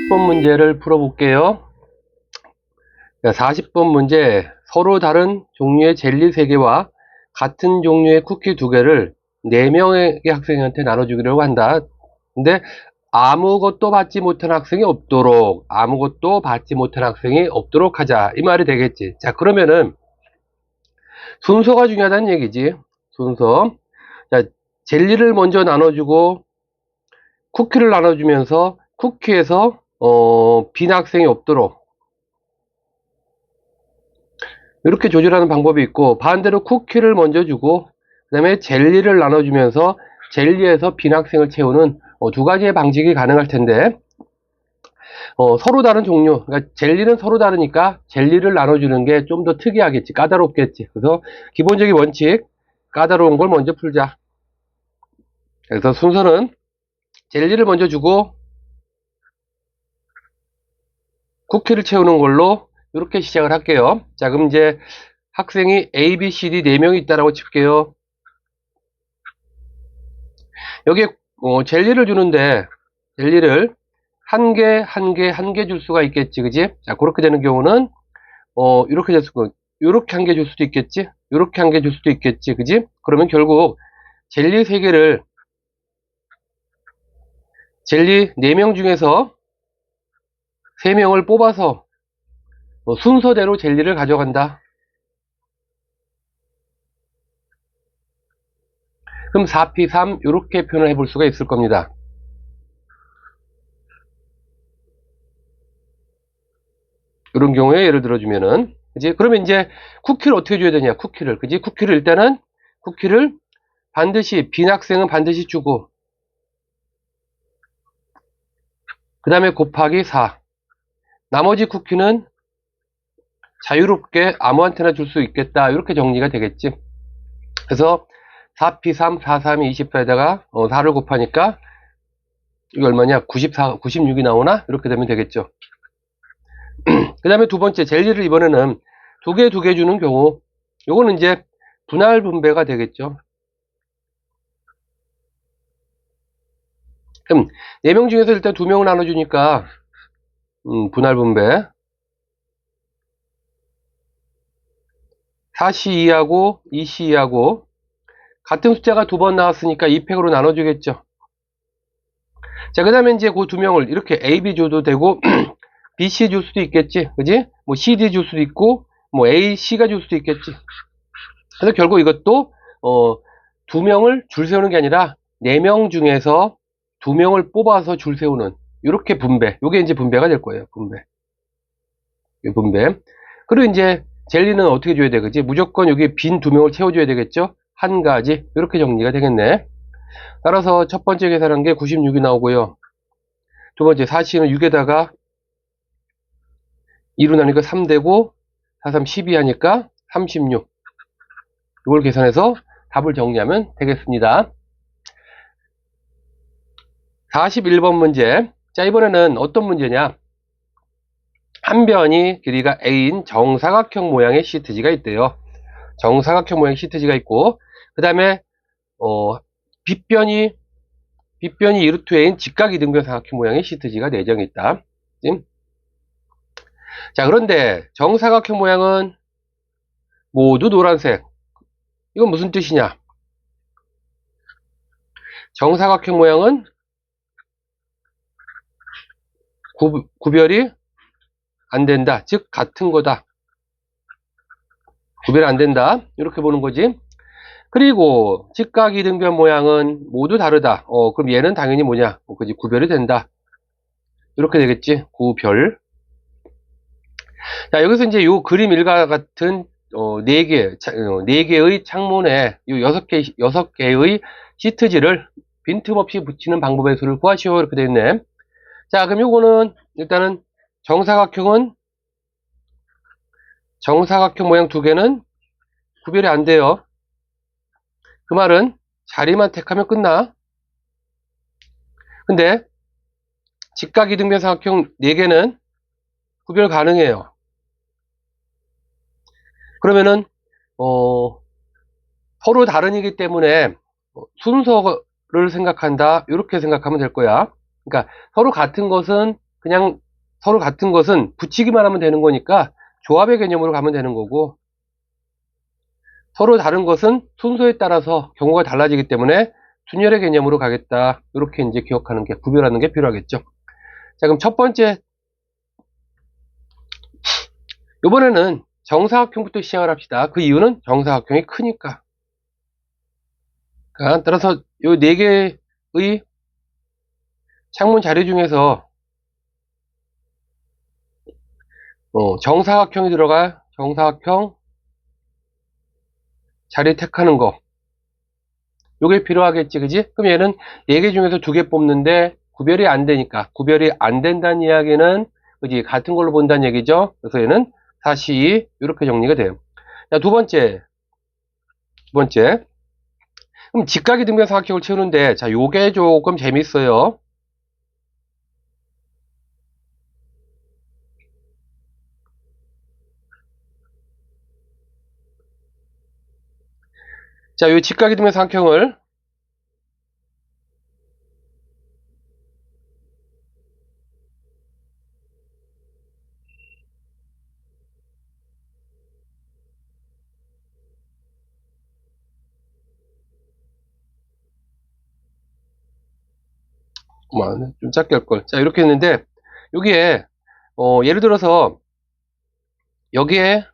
40번 문제를 풀어볼게요. 40번 문제, 서로 다른 종류의 젤리 3개와 같은 종류의 쿠키 2개를 4명의 학생한테 나눠주기로 한다. 근데 아무것도 받지 못한 학생이 없도록, 하자. 이 말이 되겠지. 자, 그러면은 순서가 중요하다는 얘기지. 순서. 자, 젤리를 먼저 나눠주고 쿠키를 나눠주면서 쿠키에서 빈 학생이 없도록 이렇게 조절하는 방법이 있고, 반대로 쿠키를 먼저 주고 그 다음에 젤리를 나눠주면서 젤리에서 빈 학생을 채우는 2가지의 방식이 가능할 텐데, 서로 다른 종류, 그러니까 젤리는 서로 다르니까 젤리를 나눠주는 게 좀 더 특이하겠지, 까다롭겠지. 그래서 기본적인 원칙, 까다로운 걸 먼저 풀자. 그래서 순서는 젤리를 먼저 주고 쿠키를 채우는 걸로 이렇게 시작을 할게요. 자, 그럼 이제 학생이 A, B, C, D 4명이 있다라고 칠게요. 여기에 젤리를 주는데 젤리를 한 개 줄 수가 있겠지, 그지? 자, 그렇게 되는 경우는 이렇게 될 수가, 이렇게 한 개 줄 수도 있겠지, 이렇게 한 개 줄 수도 있겠지, 그지? 그러면 결국 젤리 3개를 젤리 4명 중에서 3명을 뽑아서 순서대로 젤리를 가져간다. 그럼 4P3 이렇게 표현을 해볼 수가 있을 겁니다. 이런 경우에 예를 들어주면은, 그지? 그러면 이제 쿠키를 어떻게 줘야 되냐? 쿠키를, 그지? 쿠키를 일단은 쿠키를 반드시 빈 학생은 반드시 주고, 그 다음에 곱하기 4. 나머지 쿠키는 자유롭게 아무한테나 줄 수 있겠다. 이렇게 정리가 되겠지. 그래서 4P3, 4, 3이 24에다가 4를 곱하니까 이게 얼마냐? 96이 나오나? 이렇게 되면 되겠죠. 그 다음에 두 번째, 젤리를 이번에는 2개 주는 경우, 요거는 이제 분할 분배가 되겠죠. 그럼 4명 중에서 일단 2명을 나눠주니까 분할 분배 4C2하고 2C2하고 같은 숫자가 2번 나왔으니까 2팩으로 나눠주겠죠. 자, 그 다음에 이제 그 2명을 이렇게 A, B 줘도 되고 B, C 줄 수도 있겠지, 그지? 뭐 C, D 줄 수도 있고 뭐 A, C가 줄 수도 있겠지. 그래서 결국 이것도 2명을 줄 세우는 게 아니라 4명 중에서 2명을 뽑아서 줄 세우는 이렇게 분배, 요게 이제 분배가 될 거예요. 분배. 그리고 이제 젤리는 어떻게 줘야 돼, 그지? 무조건 여기 빈 2명을 채워줘야 되겠죠? 한 가지, 이렇게 정리가 되겠네. 따라서 첫 번째 계산한 게 96이 나오고요. 두 번째 4C는 6에다가 2로 나니까 3되고 4, 3, 12 하니까 36. 이걸 계산해서 답을 정리하면 되겠습니다. 41번 문제. 자, 이번에는 어떤 문제냐? 한 변이 길이가 A인 정사각형 모양의 시트지가 있대요. 정사각형 모양의 시트지가 있고, 그 다음에 빗변이 이루트인 직각이등변 사각형 모양의 시트지가 내정이 있다. 자, 그런데 정사각형 모양은 모두 노란색. 이건 무슨 뜻이냐? 정사각형 모양은 구별이 안 된다. 즉 같은 거다. 구별 안 된다. 이렇게 보는 거지. 그리고 직각이등변 모양은 모두 다르다. 그럼 얘는 당연히 뭐냐? 그지, 구별이 된다. 이렇게 되겠지. 구별. 자, 여기서 이제 요 그림 일과 같은 4개의 창문에 요 6개의 시트지를 빈틈없이 붙이는 방법의 수를 구하시오. 이렇게 되어 있네. 자, 그럼 요거는 일단은 정사각형 모양 2개는 구별이 안 돼요. 그 말은 자리만 택하면 끝나. 근데 직각이등변 사각형 4개는 구별 가능해요. 그러면은 서로 다른이기 때문에 순서를 생각한다. 이렇게 생각하면 될 거야. 그러니까 서로 같은 것은 그냥 서로 같은 것은 붙이기만 하면 되는 거니까 조합의 개념으로 가면 되는 거고, 서로 다른 것은 순서에 따라서 경우가 달라지기 때문에 순열의 개념으로 가겠다. 이렇게 이제 기억하는 게, 구별하는 게 필요하겠죠. 자, 그럼 첫 번째, 이번에는 정사각형부터 시작을 합시다. 그 이유는 정사각형이 크니까. 그러니까 따라서 이 네 개의 창문 자료 중에서 정사각형이 들어가 정사각형 자리 택하는 거, 요게 필요하겠지, 그지? 그럼 얘는 4개 중에서 2개 뽑는데 구별이 안 되니까, 구별이 안 된다는 이야기는 그지, 같은 걸로 본다는 얘기죠. 그래서 얘는 다시 이렇게 정리가 돼요. 자, 두 번째, 그럼 직각이 등변 사각형을 채우는데, 자, 요게 조금 재밌어요. 자, 요 직각이 등변 사각형을 좀 짧게 할 걸. 자, 이렇게 했는데, 여기에 예를 들어서 여기에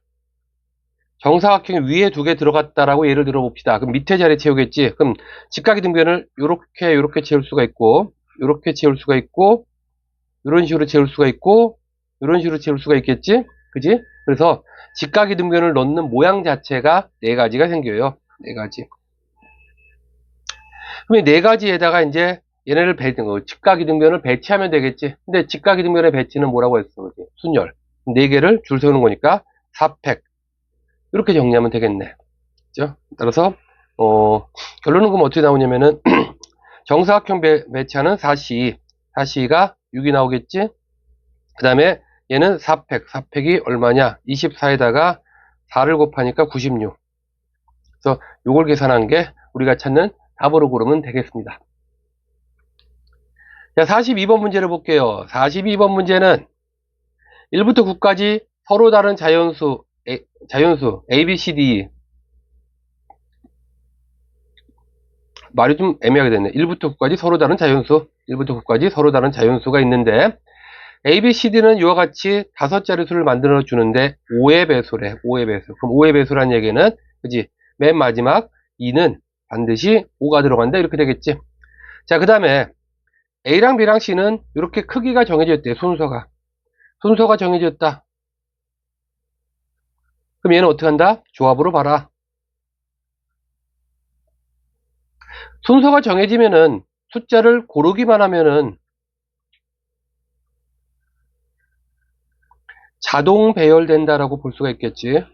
정사각형이 위에 2개 들어갔다라고 예를 들어 봅시다. 그럼 밑에 자리 채우겠지. 그럼 직각이 등변을 요렇게 채울 수가 있고, 요렇게 채울 수가 있고, 이런 식으로 채울 수가 있고, 이런 식으로 채울 수가 있겠지. 그지? 그래서 직각이 등변을 넣는 모양 자체가 4가지가 생겨요. 4가지. 그럼 이 4가지에다가 이제 얘네를 직각이 등변을 배치하면 되겠지. 근데 직각이 등변의 배치는 뭐라고 했어? 그지? 순열. 4개를 줄 세우는 거니까 4팩. 이렇게 정리하면 되겠네. 그죠? 따라서 결론은 그럼 어떻게 나오냐면은 정사각형 배치하는 4C가 6이 나오겠지. 그 다음에 얘는 4팩이 얼마냐? 24에다가 4를 곱하니까 96. 그래서 요걸 계산한 게 우리가 찾는 답으로 고르면 되겠습니다. 자, 42번 문제를 볼게요. 42번 문제는 1부터 9까지 서로 다른 자연수 A, B, C, D. 말이 좀 애매하게 됐네. 1부터 9까지 서로 다른 자연수. 1부터 9까지 서로 다른 자연수가 있는데, A, B, C, D는 이와 같이 5자리 수를 만들어 주는데 5의 배수래. 5의 배수. 그럼 5의 배수란 얘기는, 그지? 맨 마지막 2는 반드시 5가 들어간다. 이렇게 되겠지. 자, 그 다음에 A랑 B랑 C는 이렇게 크기가 정해져 있대. 순서가 정해졌다. 그럼 얘는 어떻게 한다? 조합으로 봐라. 순서가 정해지면은 숫자를 고르기만 하면은 자동 배열된다라고 볼 수가 있겠지.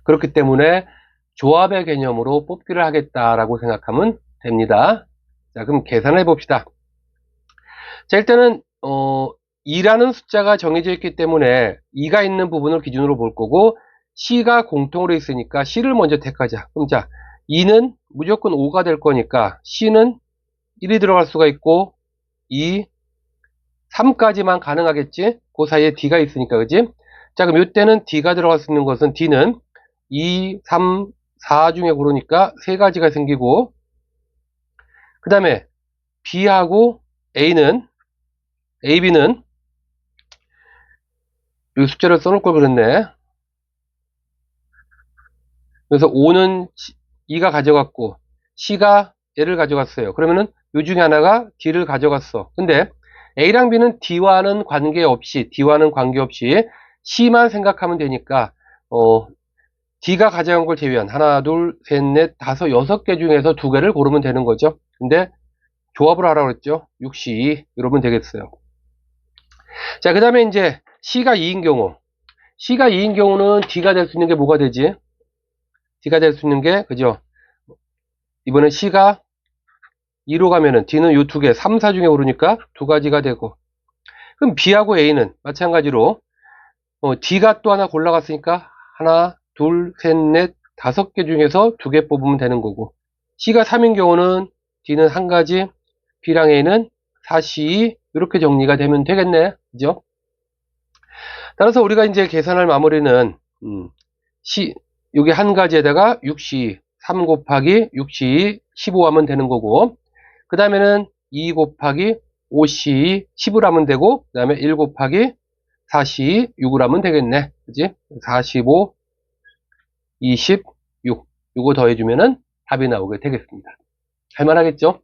그렇기 때문에 조합의 개념으로 뽑기를 하겠다라고 생각하면 됩니다. 자, 그럼 계산해 봅시다. 자, 일단은 2라는 숫자가 정해져 있기 때문에 2가 있는 부분을 기준으로 볼 거고, C가 공통으로 있으니까 C를 먼저 택하자. 그럼 자, 2는 무조건 5가 될 거니까 C는 1이 들어갈 수가 있고 2, 3까지만 가능하겠지? 그 사이에 D가 있으니까, 그지? 자, 그럼 이때는 D가 들어갈 수 있는 것은 D는 2, 3, 4 중에 고르니까 3가지가 생기고, 그 다음에 B하고 B는 이 숫자를 써놓을 걸 그랬네. 그래서 5는 2가 가져갔고 C가 L을 가져갔어요. 그러면은 이 중에 하나가 D를 가져갔어. 근데 A랑 B는 D와는 관계없이 C만 생각하면 되니까 D가 가져간 걸 제외한 하나, 둘, 셋, 넷, 다섯, 6개 중에서 2개를 고르면 되는 거죠. 근데 조합을 하라고 했죠. 6C 이러면 되겠어요. 자, 그 다음에 이제 C가 2인 경우는 D가 될 수 있는 게 뭐가 되지? D가 될 수 있는 게, 그죠? 이번엔 C가 2로 가면은 D는 요 2개, 3, 4 중에 고르니까 2가지가 되고, 그럼 B하고 A는 마찬가지로 D가 또 하나 골라갔으니까 하나, 둘, 셋, 넷, 5개 중에서 2개 뽑으면 되는 거고, C가 3인 경우는 D는 1가지, B랑 A는 4C 이렇게 정리가 되면 되겠네. 그죠? 따라서 우리가 이제 계산할 마무리는, 여기 한 가지에다가 6C, 3 곱하기 6C, 15 하면 되는 거고, 그 다음에는 2 곱하기 5C, 10을 하면 되고, 그 다음에 1 곱하기 4C, 6을 하면 되겠네. 그지? 45, 26. 요거 더해주면은 답이 나오게 되겠습니다. 할만하겠죠?